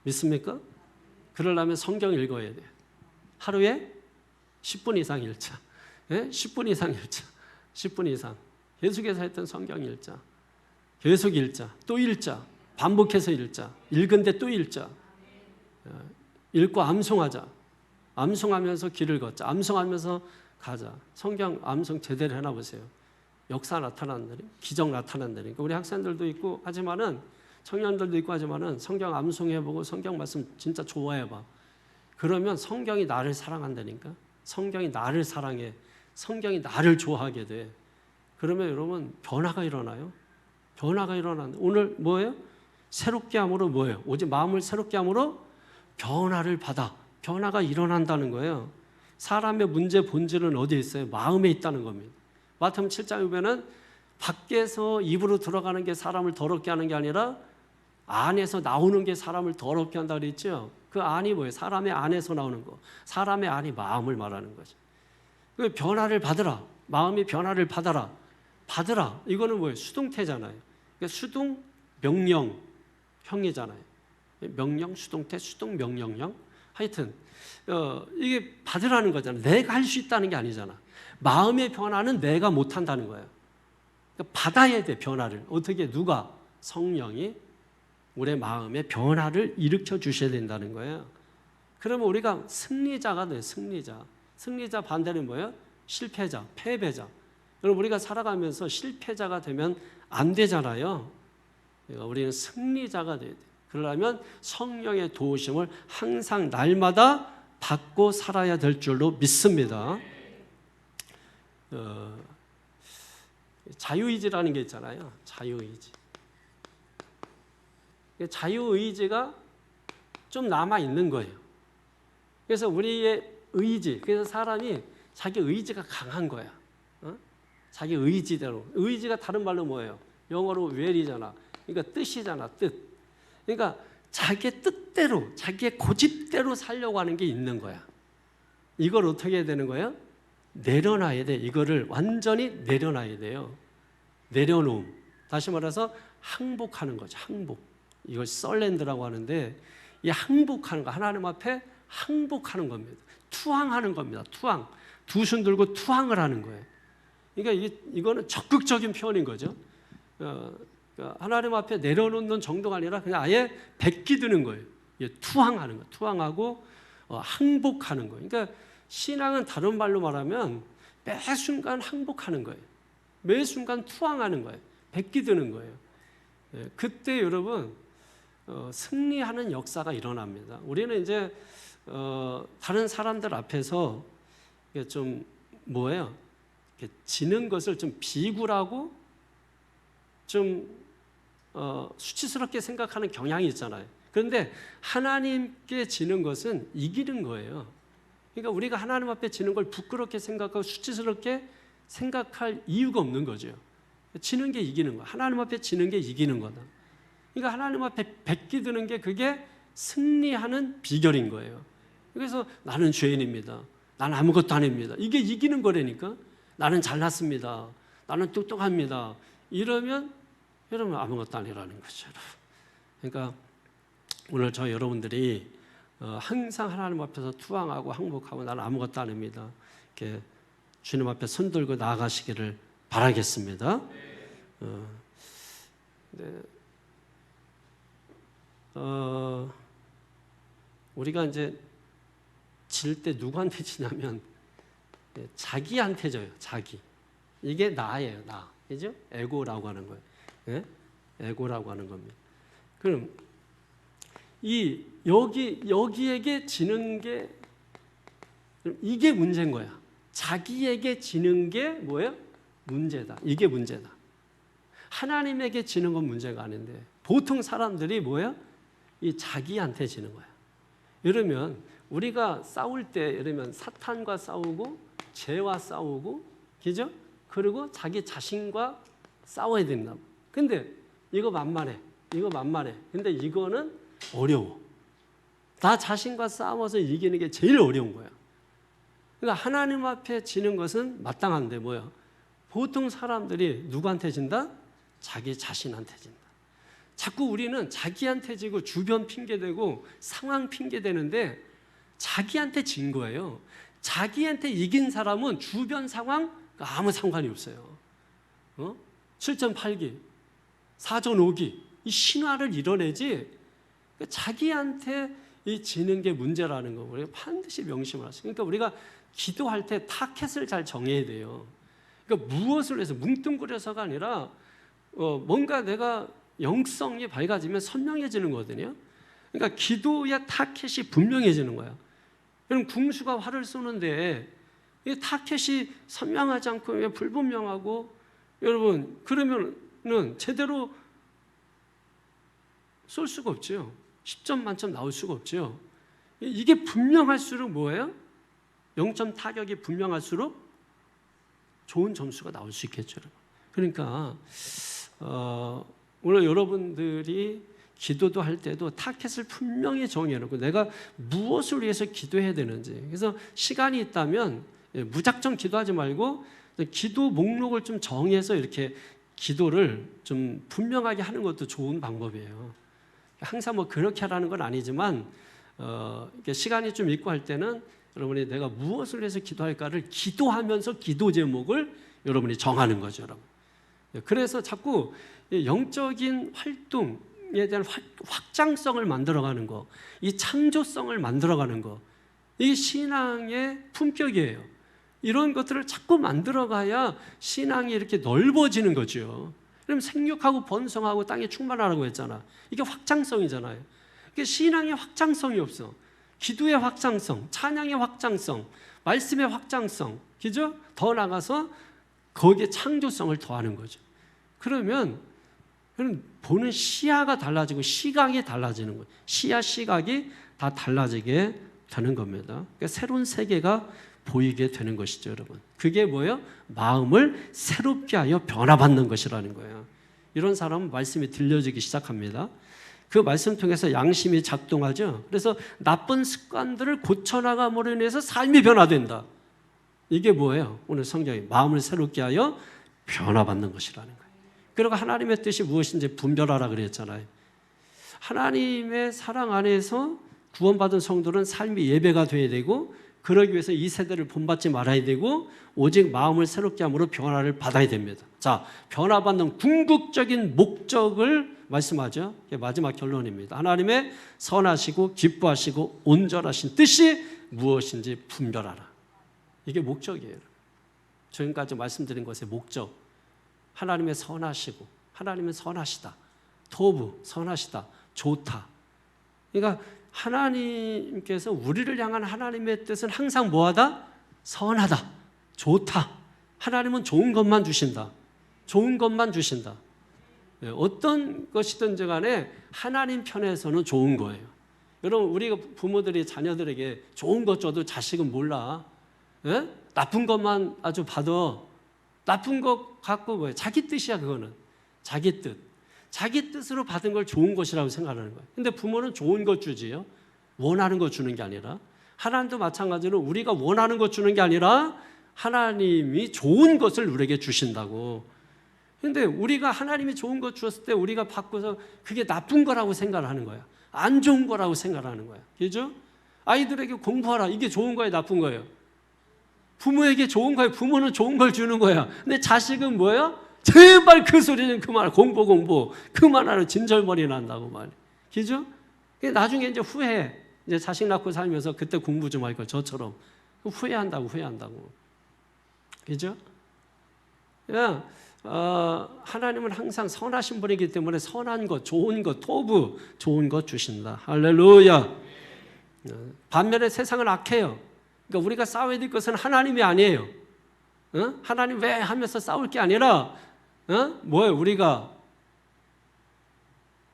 믿습니까? 그러려면 성경 읽어야 돼요. 하루에 10분 이상 읽자. 10분 이상 읽자. 10분 이상. 계속해서 했던 성경 읽자. 계속 읽자. 또 읽자. 반복해서 읽자. 읽은데 또 읽자. 읽고 암송하자. 암송하면서 길을 걷자. 암송하면서 가자. 성경 암송 제대로 해놔보세요. 역사 나타난다니, 기적 나타난다니까. 우리 학생들도 있고 하지만은 청년들도 있고 하지만은 성경 암송해보고 성경 말씀 진짜 좋아해봐. 그러면 성경이 나를 사랑한다니까. 성경이 나를 사랑해. 성경이 나를 좋아하게 돼. 그러면 여러분 변화가 일어나요. 변화가 일어난다. 오늘 뭐예요? 새롭게 함으로 뭐예요? 오직 마음을 새롭게 함으로 변화를 받아. 변화가 일어난다는 거예요. 사람의 문제 본질은 어디에 있어요? 마음에 있다는 겁니다. 마태복음 7장에 보면은 밖에서 입으로 들어가는 게 사람을 더럽게 하는 게 아니라 안에서 나오는 게 사람을 더럽게 한다 그랬죠. 그 안이 뭐예요? 사람의 안에서 나오는 거. 사람의 안이 마음을 말하는 거죠. 그 변화를 받으라. 마음이 변화를 받아라. 받으라. 이거는 뭐예요? 수동태잖아요. 그러니까 수동 명령형이잖아요. 명령, 수동태, 수동 명령형. 하여튼 이게 받으라는 거잖아. 내가 할 수 있다는 게 아니잖아. 마음의 변화는 내가 못한다는 거예요. 그러니까 받아야 돼. 변화를. 어떻게? 누가? 성령이 우리의 마음에 변화를 일으켜 주셔야 된다는 거예요. 그러면 우리가 승리자가 돼요. 승리자. 승리자 반대는 뭐예요? 실패자, 패배자. 여러분 우리가 살아가면서 실패자가 되면 안 되잖아요. 그러니까 우리는 승리자가 돼야 돼요. 그러려면 성령의 도우심을 항상 날마다 받고 살아야 될 줄로 믿습니다. 자유의지라는 게 있잖아요. 자유의지. 자유의지가 좀 남아있는 거예요. 그래서 우리의 의지, 그래서 사람이 자기 의지가 강한 거야. 자기 의지대로. 의지가 다른 말로 뭐예요? 영어로 will이잖아. 그러니까 뜻이잖아, 뜻. 그러니까 자기의 뜻대로, 자기의 고집대로 살려고 하는 게 있는 거야. 이걸 어떻게 해야 되는 거예요? 내려놔야 돼. 이거를 완전히 내려놔야 돼요. 내려놓음. 다시 말해서 항복하는 거죠. 항복. 이걸 썰랜드라고 하는데 이 항복하는 거, 하나님 앞에 항복하는 겁니다. 투항하는 겁니다. 투항. 두 손 들고 투항을 하는 거예요. 그러니까 이거는 적극적인 표현인 거죠. 하나님 앞에 내려놓는 정도가 아니라 그냥 아예 베끼드는 거예요. 투항하는 거, 투항하고 항복하는 거예요. 그러니까 신앙은 다른 말로 말하면 매 순간 항복하는 거예요. 매 순간 투항하는 거예요. 베끼드는 거예요. 그때 여러분 승리하는 역사가 일어납니다. 우리는 이제 다른 사람들 앞에서 좀 뭐예요? 지는 것을 좀 비굴하고 좀 수치스럽게 생각하는 경향이 있잖아요. 그런데 하나님께 지는 것은 이기는 거예요. 그러니까 우리가 하나님 앞에 지는 걸 부끄럽게 생각하고 수치스럽게 생각할 이유가 없는 거죠. 지는 게 이기는 거야. 하나님 앞에 지는 게 이기는 거다. 그러니까 하나님 앞에 베끼드는 게 그게 승리하는 비결인 거예요. 그래서 나는 죄인입니다. 나는 아무것도 아닙니다. 이게 이기는 거라니까. 나는 잘났습니다. 나는 똑똑합니다. 이러면 여러분 아무것도 아니라는 거죠. 그러니까 오늘 저 여러분들이 항상 하나님 앞에서 투항하고 항복하고 나는 아무것도 아닙니다. 이렇게 주님 앞에 손 들고 나아가시기를 바라겠습니다. 네. 우리가 이제 질 때 누구한테 지냐면 자기한테 져요. 자기. 이게 나예요. 나. 그죠? 에고라고 하는 거예요. 네? 에고라고 하는 겁니다. 그럼 여기에게 지는 게 이게 문제인 거야. 자기에게 지는 게 뭐예요? 문제다. 이게 문제다. 하나님에게 지는 건 문제가 아닌데 보통 사람들이 뭐예요? 이 자기한테 지는 거야. 이러면 우리가 싸울 때 이러면 사탄과 싸우고 죄와 싸우고 그죠? 그리고 자기 자신과 싸워야 된다. 근데 이거 만만해. 근데 이거는 어려워. 나 자신과 싸워서 이기는 게 제일 어려운 거야. 그러니까 하나님 앞에 지는 것은 마땅한데 뭐야? 보통 사람들이 누구한테 진다? 자기 자신한테 진다. 자꾸 우리는 자기한테 지고 주변 핑계대고 상황 핑계대는데 자기한테 진 거예요. 자기한테 이긴 사람은 주변 상황 아무 상관이 없어요. 7.8기, 4.5기 이 신화를 이뤄내지 자기한테 이 지는 게 문제라는 거 우리가 반드시 명심을 하세요. 그러니까 우리가 기도할 때 타켓을 잘 정해야 돼요. 그러니까 무엇을 해서 뭉뚱그려서가 아니라 뭔가 내가 영성이 밝아지면 선명해지는 거거든요. 그러니까 기도의 타켓이 분명해지는 거야. 그럼 궁수가 활을 쏘는데 이 타켓이 선명하지 않고 왜 불분명하고 여러분 그러면은 제대로 쏠 수가 없죠. 10점 만점 나올 수가 없죠. 이게 분명할수록 뭐예요? 0점 타격이 분명할수록 좋은 점수가 나올 수 있겠죠. 그러니까 오늘 여러분들이 기도도 할 때도 타켓을 분명히 정해놓고 내가 무엇을 위해서 기도해야 되는지 그래서 시간이 있다면 무작정 기도하지 말고 기도 목록을 좀 정해서 이렇게 기도를 좀 분명하게 하는 것도 좋은 방법이에요. 항상 뭐 그렇게 하라는 건 아니지만 시간이 좀 있고 할 때는 여러분이 내가 무엇을 위해서 기도할까를 기도하면서 기도 제목을 여러분이 정하는 거죠. 여러분. 그래서 자꾸 영적인 활동에 대한 확장성을 만들어가는 거, 이 창조성을 만들어가는 거, 이게 신앙의 품격이에요. 이런 것들을 자꾸 만들어가야 신앙이 이렇게 넓어지는 거죠. 그럼 생육하고 번성하고 땅에 충만하라고 했잖아. 이게 확장성이잖아요. 이게 신앙의 확장성이 없어. 기도의 확장성, 찬양의 확장성, 말씀의 확장성, 그죠? 더 나가서 거기에 창조성을 더하는 거죠. 그러면 보는 시야가 달라지고 시각이 달라지는 거예요. 시야, 시각이 다 달라지게 되는 겁니다. 그러니까 새로운 세계가 보이게 되는 것이죠, 여러분. 그게 뭐예요? 마음을 새롭게 하여 변화받는 것이라는 거예요. 이런 사람은 말씀이 들려지기 시작합니다. 그 말씀 통해서 양심이 작동하죠. 그래서 나쁜 습관들을 고쳐나감으로 인해서 삶이 변화된다. 이게 뭐예요? 오늘 성경이 마음을 새롭게 하여 변화받는 것이라는 거예요. 그리고 하나님의 뜻이 무엇인지 분별하라 그랬잖아요. 하나님의 사랑 안에서 구원받은 성도는 삶이 예배가 되어야 되고 그러기 위해서 이 세대를 본받지 말아야 되고 오직 마음을 새롭게 함으로 변화를 받아야 됩니다. 자, 변화받는 궁극적인 목적을 말씀하죠. 이게 마지막 결론입니다. 하나님의 선하시고 기뻐하시고 온전하신 뜻이 무엇인지 분별하라. 이게 목적이에요. 지금까지 말씀드린 것의 목적. 하나님의 선하시고 하나님은 선하시다. 토부 선하시다. 좋다. 그러니까 하나님께서 우리를 향한 하나님의 뜻은 항상 뭐하다? 선하다, 좋다. 하나님은 좋은 것만 주신다. 좋은 것만 주신다. 어떤 것이든지 간에 하나님 편에서는 좋은 거예요. 여러분, 우리가 부모들이 자녀들에게 좋은 것 줘도 자식은 몰라. 예? 나쁜 것만 아주 받아. 나쁜 것 갖고 뭐예요? 자기 뜻이야, 그거는. 자기 뜻. 자기 뜻으로 받은 걸 좋은 것이라고 생각하는 거예요. 근데 부모는 좋은 것 주지요. 원하는 것 주는 게 아니라. 하나님도 마찬가지로 우리가 원하는 것 주는 게 아니라 하나님이 좋은 것을 우리에게 주신다고. 근데 우리가 하나님이 좋은 것 주었을 때 우리가 받고서 그게 나쁜 거라고 생각을 하는 거야. 안 좋은 거라고 생각을 하는 거야. 그죠? 아이들에게 공부하라. 이게 좋은 거예요, 나쁜 거예요? 부모에게 좋은 거예요. 부모는 좋은 걸 주는 거야. 근데 자식은 뭐예요? 제발 그 소리는 그만. 공부 그만하라. 진절머리 난다고 말이야. 그죠? 나중에 이제 후회해. 이제 자식 낳고 살면서 그때 공부 좀 할 걸 저처럼 후회한다고. 그죠? 그냥 하나님은 항상 선하신 분이기 때문에 선한 것, 좋은 것, 토부, 좋은 것 주신다. 할렐루야. 반면에 세상은 악해요. 그러니까 우리가 싸워야 될 것은 하나님이 아니에요. 하나님 왜 하면서 싸울 게 아니라 뭐예요? 우리가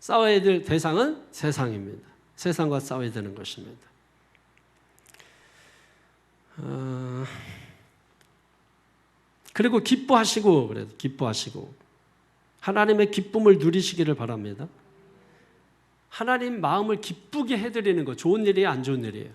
싸워야 될 대상은 세상입니다. 세상과 싸워야 되는 것입니다. 그리고 기뻐하시고, 그래도 기뻐하시고 하나님의 기쁨을 누리시기를 바랍니다. 하나님 마음을 기쁘게 해드리는 거 좋은 일이에요, 안 좋은 일이에요?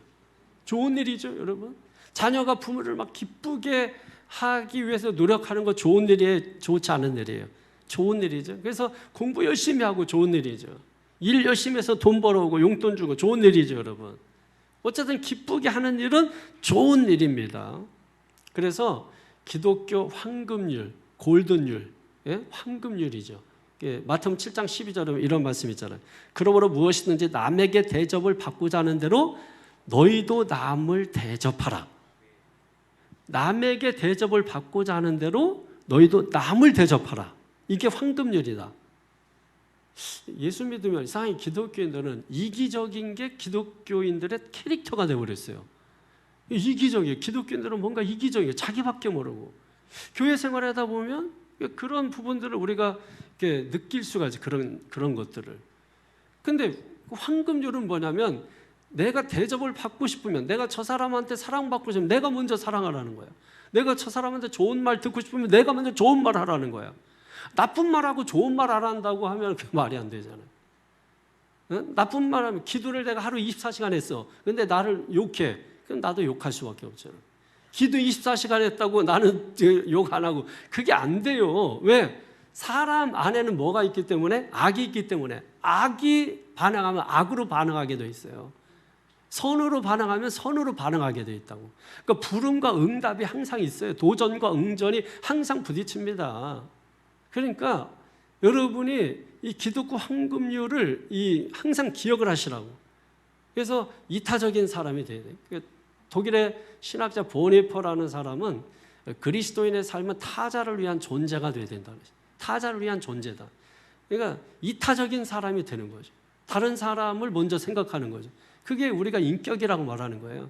좋은 일이죠, 여러분. 자녀가 부모를 막 기쁘게 하기 위해서 노력하는 거 좋은 일이에요, 좋지 않은 일이에요? 좋은 일이죠. 그래서 공부 열심히 하고 좋은 일이죠. 일 열심히 해서 돈 벌어오고 용돈 주고 좋은 일이죠, 여러분. 어쨌든 기쁘게 하는 일은 좋은 일입니다. 그래서 기독교 황금률, 골든율, 황금률이죠. 마태복음 7장 12절에 이런 말씀 있잖아요. 그러므로 무엇이든지 남에게 대접을 받고자 하는 대로 너희도 남을 대접하라. 남에게 대접을 받고자 하는 대로 너희도 남을 대접하라. 이게 황금률이다. 예수 믿으면 이상하게 기독교인들은 이기적인 게 기독교인들의 캐릭터가 되어버렸어요. 이기적이에요. 기독교인들은 뭔가 이기적이에요. 자기밖에 모르고. 교회 생활하다 보면 그런 부분들을 우리가 이렇게 느낄 수가 있어요. 그런 것들을. 근데 황금률은 뭐냐면 내가 대접을 받고 싶으면, 내가 저 사람한테 사랑받고 싶으면 내가 먼저 사랑하라는 거야. 내가 저 사람한테 좋은 말 듣고 싶으면 내가 먼저 좋은 말 하라는 거야. 나쁜 말하고 좋은 말 안 한다고 하면 그 말이 안 되잖아요. 나쁜 말 하면 기도를 내가 하루 24시간 했어. 근데 나를 욕해. 그럼 나도 욕할 수밖에 없잖아. 기도 24시간 했다고 나는 욕 안 하고. 그게 안 돼요. 왜? 사람 안에는 뭐가 있기 때문에? 악이 있기 때문에. 악이 반응하면 악으로 반응하게 돼 있어요. 선으로 반응하면 선으로 반응하게 돼 있다고. 그러니까 불응과 응답이 항상 있어요. 도전과 응전이 항상 부딪힙니다. 그러니까 여러분이 이 기독교 황금률을 항상 기억을 하시라고. 그래서 이타적인 사람이 돼야 돼요. 독일의 신학자 보니퍼라는 사람은 그리스도인의 삶은 타자를 위한 존재가 돼야 된다는 거죠. 타자를 위한 존재다. 그러니까 이타적인 사람이 되는 거죠. 다른 사람을 먼저 생각하는 거죠. 그게 우리가 인격이라고 말하는 거예요.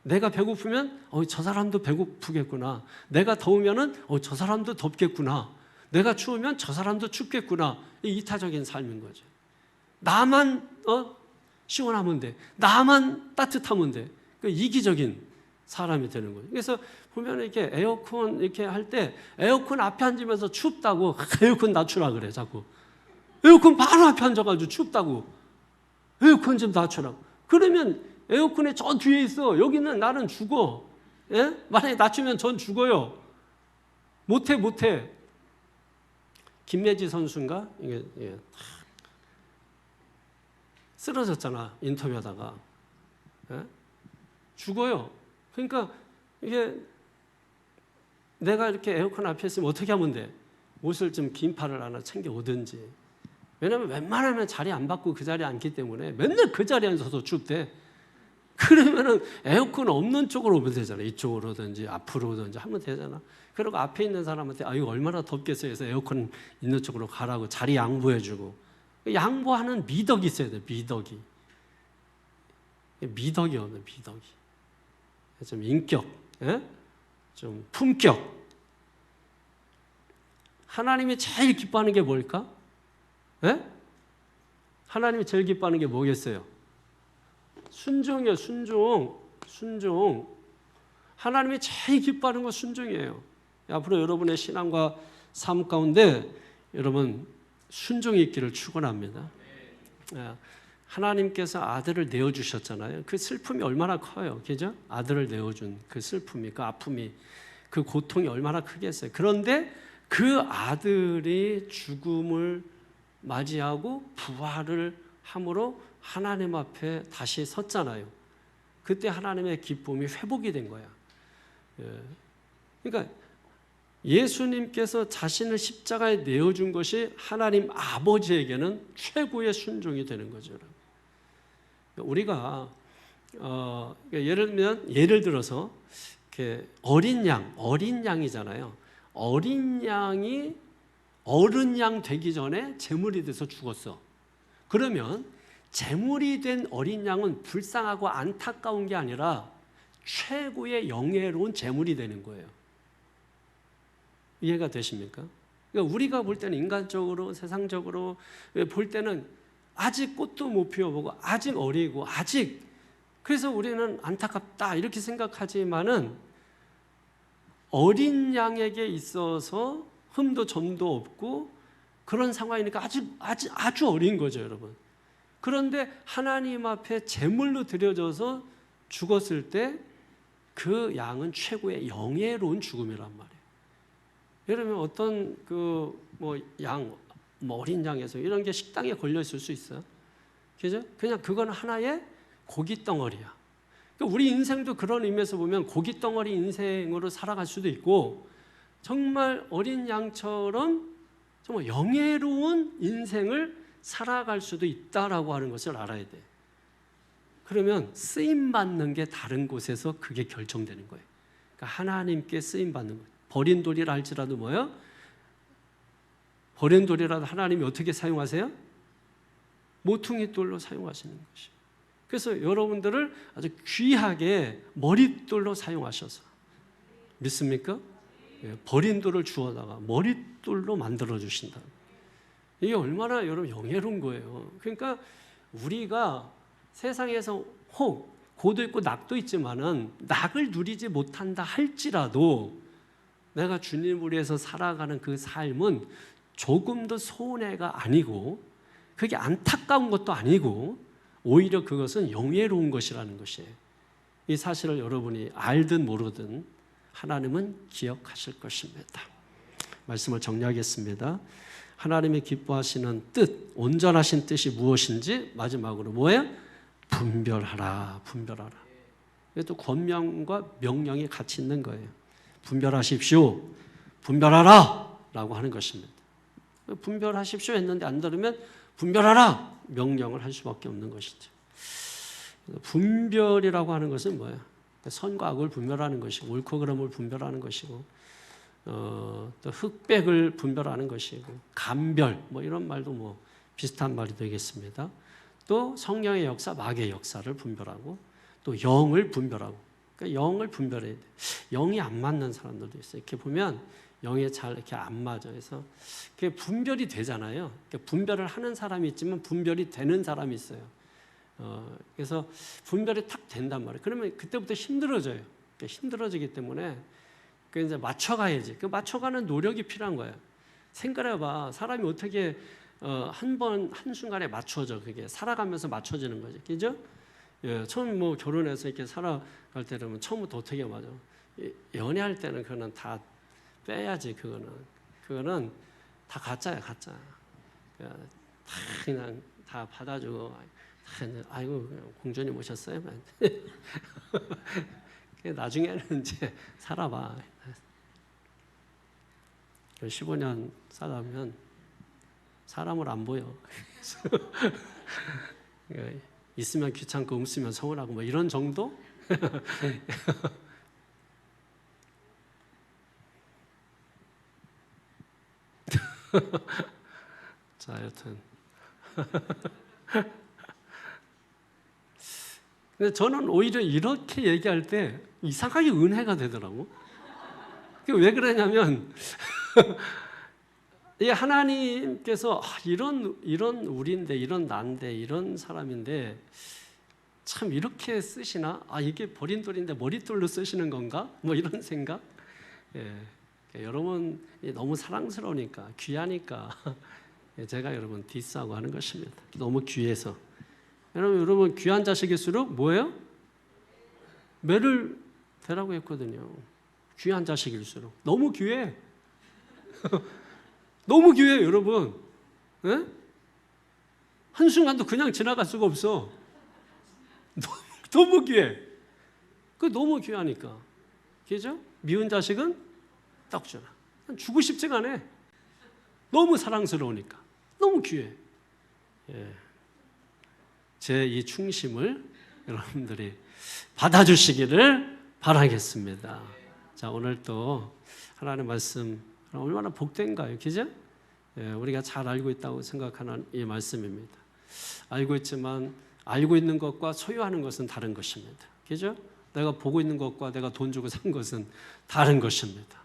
내가 배고프면 저 사람도 배고프겠구나. 내가 더우면은 저 사람도 덥겠구나. 내가 추우면 저 사람도 춥겠구나. 이타적인 삶인 거죠. 나만 시원하면 돼. 나만 따뜻하면 돼. 이기적인 사람이 되는 거예요. 그래서 보면 이렇게 에어컨 이렇게 할 때 에어컨 앞에 앉으면서 춥다고 에어컨 낮추라 그래 자꾸. 에어컨 바로 앞에 앉아가지고 춥다고. 에어컨 좀 낮추라고. 그러면 에어컨에 저 뒤에 있어. 여기는 나는 죽어. 예? 만약에 낮추면 전 죽어요. 못해. 김매지 선수인가? 이게 쓰러졌잖아. 인터뷰하다가. 예? 죽어요. 그러니까 이게 내가 이렇게 에어컨 앞에 있으면 어떻게 하면 돼? 옷을 좀 긴팔을 하나 챙겨 오든지. 왜냐면 웬만하면 자리 안 바꾸고 그 자리에 앉기 때문에 맨날 그 자리에 앉아서 춥대. 그러면은 에어컨 없는 쪽으로 오면 되잖아. 이쪽으로 오든지 앞으로 오든지 하면 되잖아. 그리고 앞에 있는 사람한테 이거 얼마나 덥겠어요 해서 에어컨 있는 쪽으로 가라고 자리 양보해주고. 양보하는 미덕이 있어야 돼요. 미덕이 없네. 미덕이 좀 인격, 좀 품격. 하나님이 제일 기뻐하는 게 뭘까? 하나님이 제일 기뻐하는 게 뭐겠어요? 순종이에요. 순종. 하나님이 제일 기뻐하는 건 순종이에요. 앞으로 여러분의 신앙과 삶 가운데 여러분 순종이 있기를 축원합니다. 하나님께서 아들을 내어주셨잖아요. 그 슬픔이 얼마나 커요. 그죠? 아들을 내어준 그 슬픔이, 그 아픔이, 그 고통이 얼마나 크겠어요. 그런데 그 아들이 죽음을 맞이하고 부활을 함으로 하나님 앞에 다시 섰잖아요. 그때 하나님의 기쁨이 회복이 된 거야. 그러니까 예수님께서 자신을 십자가에 내어준 것이 하나님 아버지에게는 최고의 순종이 되는 거죠. 우리가 예를 들어서 어린 양이잖아요. 어린 양이 어른 양 되기 전에 제물이 돼서 죽었어. 그러면 제물이 된 어린 양은 불쌍하고 안타까운 게 아니라 최고의 영예로운 제물이 되는 거예요. 이해가 되십니까? 그러니까 우리가 볼 때는 인간적으로, 세상적으로 볼 때는 아직 꽃도 못 피워보고 아직 어리고 그래서 우리는 안타깝다 이렇게 생각하지만은 어린 양에게 있어서 흠도 점도 없고 그런 상황이니까 아주 어린 거죠, 여러분. 그런데 하나님 앞에 제물로 드려져서 죽었을 때 그 양은 최고의 영예로운 죽음이란 말이에요. 여러분 어떤 어린 양에서 이런 게 식당에 걸려 있을 수 있어요. 그죠? 그냥 그건 하나의 고기 덩어리야. 그러니까 우리 인생도 그런 의미에서 보면 고기 덩어리 인생으로 살아갈 수도 있고 정말 어린 양처럼 정말 영예로운 인생을 살아갈 수도 있다라고 하는 것을 알아야 돼. 그러면 쓰임 받는 게 다른 곳에서 그게 결정되는 거예요. 그러니까 하나님께 쓰임 받는 거예요. 버린 돌이라 할지라도 뭐예요? 버린 돌이라도 하나님이 어떻게 사용하세요? 모퉁이 돌로 사용하시는 것이에요. 그래서 여러분들을 아주 귀하게 머릿돌로 사용하셔서 믿습니까? 버린 돌을 주워다가 머릿돌로 만들어 주신다. 이게 얼마나 여러분 영예로운 거예요. 그러니까 우리가 세상에서 고도 있고 낙도 있지만은 낙을 누리지 못한다 할지라도 내가 주님을 위해서 살아가는 그 삶은 조금도 손해가 아니고 그게 안타까운 것도 아니고 오히려 그것은 영예로운 것이라는 것이에요. 이 사실을 여러분이 알든 모르든 하나님은 기억하실 것입니다. 말씀을 정리하겠습니다. 하나님이 기뻐하시는 뜻, 온전하신 뜻이 무엇인지 마지막으로 뭐예요? 분별하라. 이것도 권명과 명령이 같이 있는 거예요. 분별하십시오. 분별하라 라고 하는 것입니다. 분별하십시오 했는데 안 들으면 분별하라 명령을 할 수밖에 없는 것이죠. 분별이라고 하는 것은 뭐예요? 선과 악을 분별하는 것이고 옳고 그름을 분별하는 것이고 또 흑백을 분별하는 것이고 감별 이런 말도 비슷한 말이 되겠습니다. 또 성령의 역사, 마귀의 역사를 분별하고 또 영을 분별하고 그러니까 영을 분별해야 돼. 영이 안 맞는 사람들도 있어요. 이렇게 보면 영이 잘 이렇게 안 맞아. 그래서 그게 분별이 되잖아요. 그러니까 분별을 하는 사람이 있지만 분별이 되는 사람이 있어요. 그래서 분별이 탁 된단 말이에요. 그러면 그때부터 힘들어져요. 그러니까 힘들어지기 때문에 그 이제 맞춰가야지. 그 맞춰가는 노력이 필요한 거예요. 생각해봐. 사람이 어떻게 한순간에 맞춰져. 그게 살아가면서 맞춰지는 거지. 그죠? 예, 처음 결혼해서 이렇게 살아갈 때는 처음부터 어떻게 맞아. 연애할 때는 그거는 다 빼야지. 그거는 다 가짜야, 가짜. 그냥 다 받아주고, 아이고, 공주님 오셨어요? 나중에는 이제 살아봐. 15년 살아가면 사람을 안 보여. 있으면 귀찮고 없으면 서운하고 이런 정도? 자, 여튼 근데 저는 오히려 이렇게 얘기할 때 이상하게 은혜가 되더라고. 왜 그러냐면 이 하나님께서 이런 우리인데, 이런 난데, 이런 사람인데 참 이렇게 쓰시나? 이게 버린 돌인데 머릿돌로 쓰시는 건가? 뭐 이런 생각. 여러분 너무 사랑스러우니까, 귀하니까 제가 여러분 디스하고 하는 것입니다. 너무 귀해서. 여러분 귀한 자식일수록 뭐예요? 매를 대라고 했거든요. 귀한 자식일수록. 너무 귀해. 너무 귀해 여러분. 네? 한순간도 그냥 지나갈 수가 없어. 너무 귀해. 너무 귀하니까. 그죠? 미운 자식은 떡주라. 주고 싶지가 않아. 너무 사랑스러우니까. 너무 귀해. 제 이 충심을 여러분들이 받아주시기를 바라겠습니다. 자, 오늘 또 하나님의 말씀 얼마나 복된가요, 그죠? 우리가 잘 알고 있다고 생각하는 이 말씀입니다. 알고 있지만 알고 있는 것과 소유하는 것은 다른 것입니다. 그죠? 내가 보고 있는 것과 내가 돈 주고 산 것은 다른 것입니다.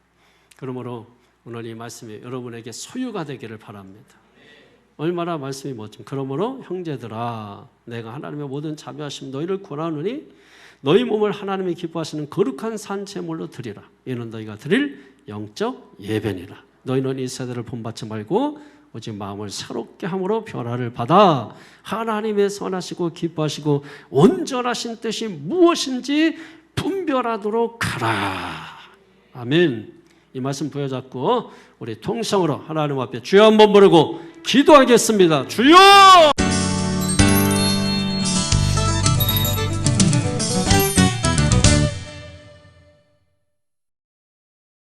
그러므로 오늘 이 말씀이 여러분에게 소유가 되기를 바랍니다. 얼마나 말씀이 멋진. 그러므로 형제들아, 내가 하나님의 모든 자비하심 너희를 권하노니 너희 몸을 하나님이 기뻐하시는 거룩한 산제물로 드리라. 이는 너희가 드릴 영적 예배니라. 너희는 이 세대를 본받지 말고 오직 마음을 새롭게 함으로 변화를 받아 하나님의 선하시고 기뻐하시고 온전하신 뜻이 무엇인지 분별하도록 하라. 아멘. 이 말씀 부여잡고 우리 통성으로 하나님 앞에 주여 한번 부르고 기도하겠습니다. 주여!